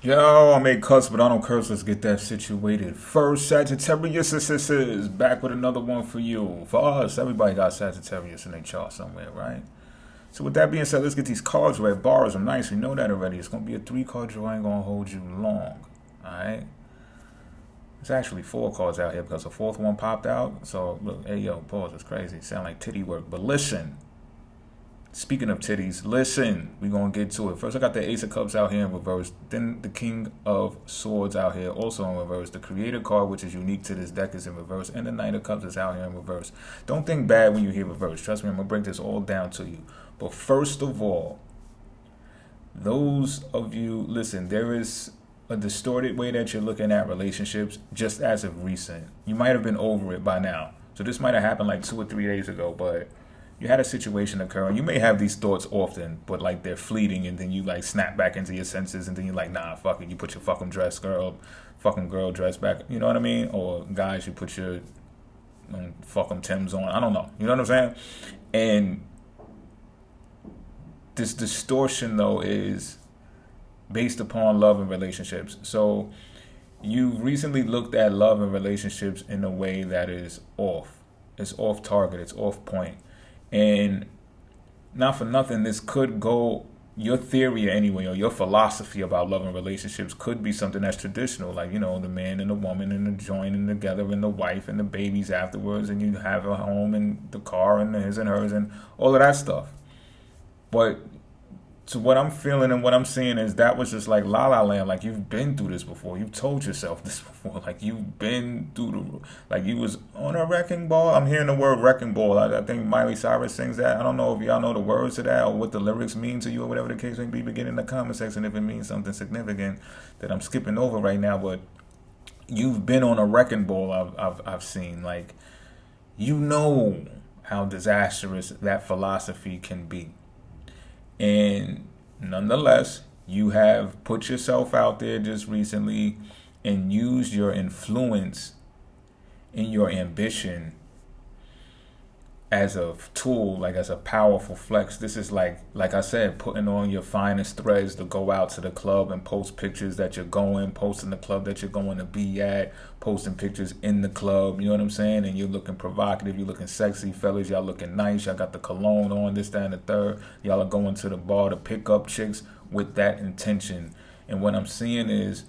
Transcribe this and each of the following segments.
Yo, I make cuts, but I don't curse. Let's get that situated. First, Sagittarius is back with another one for you. For us, everybody got Sagittarius in their chart somewhere, right? So with that being said, let's get these cards read. Bars them nice. We know that already. It's going to be a 3-card draw. I ain't going to hold you long. Alright? There's actually 4 cards out here because the 4th one popped out. So, look, hey, yo, pause. It's crazy. It sound like titty work. But listen. Speaking of titties, listen, we're going to get to it. First, I got the Ace of Cups out here in reverse. Then the King of Swords out here also in reverse. The Creator card, which is unique to this deck, is in reverse. And the Knight of Cups is out here in reverse. Don't think bad when you hear reverse. Trust me, I'm going to break this all down to you. But first of all, those of you, listen, there is a distorted way that you're looking at relationships just as of recent. You might have been over it by now. So this might have happened like 2 or 3 days ago, but you had a situation occur, and you may have these thoughts often, but like they're fleeting, and then you like snap back into your senses, and then you're like, nah, fuck it. You put your fucking girl dress back. You know what I mean? Or guys, you put your fucking Timbs on. I don't know. You know what I'm saying? And this distortion though is based upon love and relationships. So you recently looked at love and relationships in a way that is off. It's off target. It's off point. And not for nothing, this could go, your theory anyway, or your philosophy about love and relationships could be something that's traditional, like, you know, the man and the woman and the joining together and the wife and the babies afterwards, and you have a home and the car and the his and hers and all of that stuff. But so what I'm feeling and what I'm seeing is that was just like La La Land. Like, you've been through this before. You've told yourself this before. Like, you've been through like you was on a wrecking ball. I'm hearing the word wrecking ball. I think Miley Cyrus sings that. I don't know if y'all know the words to that or what the lyrics mean to you or whatever the case may be. But get in the comment section if it means something significant that I'm skipping over right now. But you've been on a wrecking ball. I've seen, like, you know how disastrous that philosophy can be. And nonetheless, you have put yourself out there just recently and used your influence and your ambition as a tool, like as a powerful flex. This is like I said, putting on your finest threads to go out to the club and post pictures that you're going, posting the club that you're going to be at, posting pictures in the club, you know what I'm saying? And you're looking provocative, you're looking sexy, fellas, y'all looking nice, y'all got the cologne on, this, that, and the third. Y'all are going to the bar to pick up chicks with that intention. And what I'm seeing is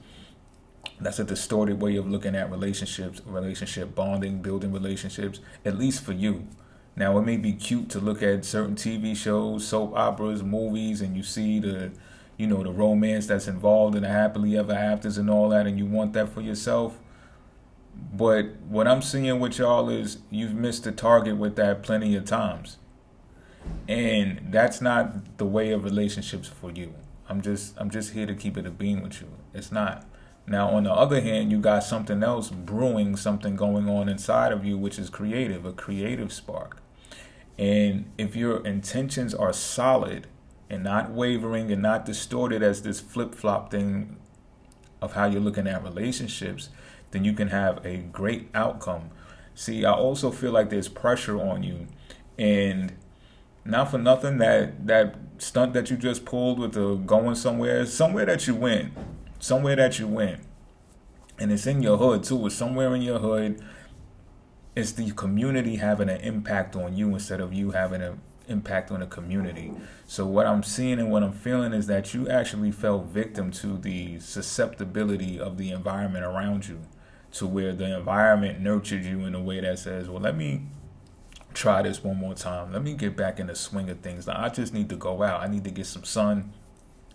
that's a distorted way of looking at relationships, relationship bonding, building relationships, at least for you. Now, it may be cute to look at certain TV shows, soap operas, movies, and you see the romance that's involved in the happily ever afters and all that, and you want that for yourself. But what I'm seeing with y'all is you've missed the target with that plenty of times. And that's not the way of relationships for you. I'm just here to keep it a beam with you. It's not. Now, on the other hand, you got something else brewing, something going on inside of you, which is creative, a creative spark. And if your intentions are solid and not wavering and not distorted as this flip-flop thing of how you're looking at relationships, then you can have a great outcome. See, I also feel like there's pressure on you. And not for nothing, that stunt that you just pulled with the going somewhere that you went. And it's in your hood, too. It's somewhere in your hood. It's the community having an impact on you instead of you having an impact on the community. So what I'm seeing and what I'm feeling is that you actually fell victim to the susceptibility of the environment around you, to where the environment nurtured you in a way that says, well, let me try this one more time. Let me get back in the swing of things. Now, I just need to go out. I need to get some sun.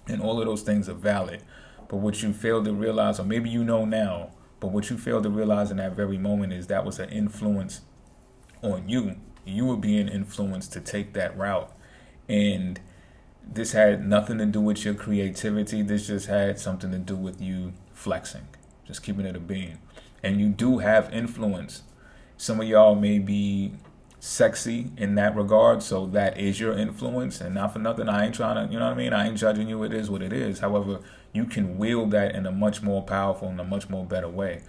And all of those things are valid. But what you failed to realize, or maybe you know now, but what you failed to realize in that very moment is that was an influence on you. You were being influenced to take that route. And this had nothing to do with your creativity. This just had something to do with you flexing, just keeping it a beam. And you do have influence. Some of y'all may be sexy in that regard, so that is your influence. And not for nothing, I ain't trying to, you know what I mean? I ain't judging you. It is what it is. However, you can wield that in a much more powerful and a much more better way.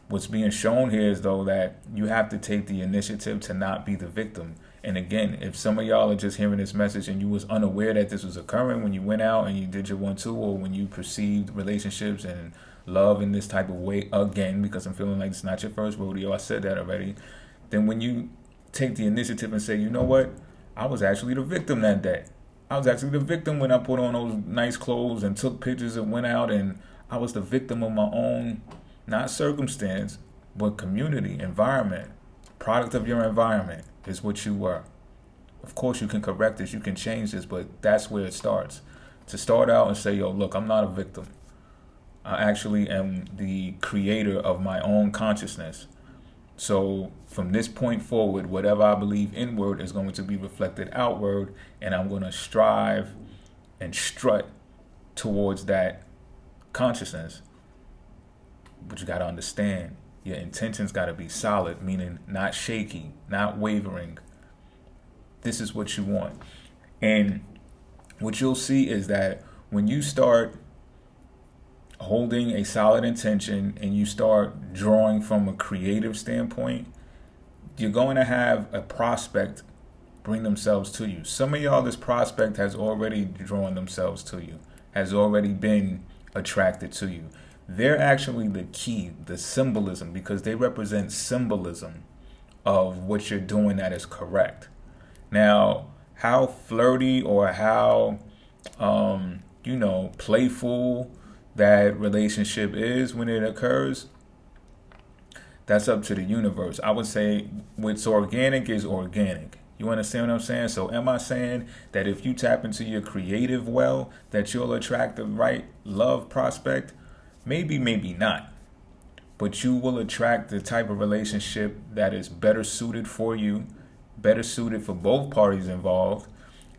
What's being shown here is, though, that you have to take the initiative to not be the victim. And again, if some of y'all are just hearing this message and you was unaware that this was occurring when you went out and you did your 1-2, or when you perceived relationships and love in this type of way, again, because I'm feeling like it's not your first rodeo, I said that already, then when you take the initiative and say, you know what, I was actually the victim that day. I was actually the victim when I put on those nice clothes and took pictures and went out, and I was the victim of my own, not circumstance, but community, environment. Product of your environment is what you were. Of course, you can correct this, you can change this, but that's where it starts. To start out and say, yo, look, I'm not a victim. I actually am the creator of my own consciousness. So from this point forward, whatever I believe inward is going to be reflected outward, and I'm going to strive and strut towards that consciousness. But you got to understand, your intentions got to be solid, meaning not shaky, not wavering. This is what you want. And what you'll see is that when you start holding a solid intention and you start drawing from a creative standpoint, you're going to have a prospect bring themselves to you. Some of y'all, this prospect has already drawn themselves to you, has already been attracted to you. They're actually the key, the symbolism, because they represent symbolism of what you're doing that is correct. Now, how flirty or how, playful that relationship is when it occurs, that's up to the universe. I would say what's organic is organic. You understand what I'm saying? So am I saying that if you tap into your creative well, that you'll attract the right love prospect? Maybe, maybe not. But you will attract the type of relationship that is better suited for you, better suited for both parties involved,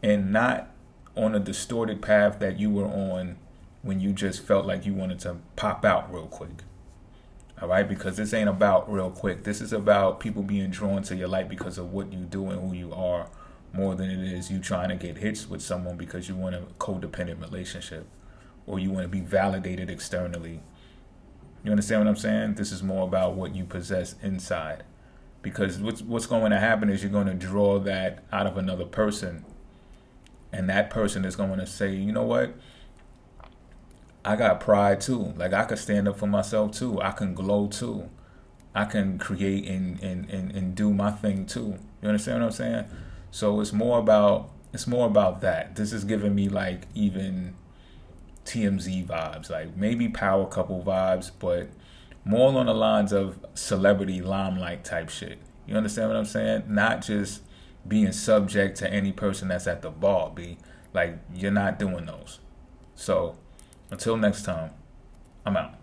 and not on a distorted path that you were on when you just felt like you wanted to pop out real quick. All right? Because this ain't about real quick. This is about people being drawn to your light because of what you do and who you are, more than it is you trying to get hits with someone because you want a codependent relationship or you want to be validated externally. You understand what I'm saying? This is more about what you possess inside. Because what's going to happen is you're going to draw that out of another person. And that person is going to say, you know what? I got pride too. Like, I can stand up for myself too. I can glow too. I can create and do my thing too. You understand what I'm saying? So it's more about that. This is giving me like even TMZ vibes, like maybe power couple vibes, but more along the lines of celebrity limelight type shit. You understand what I'm saying? Not just being subject to any person that's at the bar, B. Like, you're not doing those. So until next time, I'm out.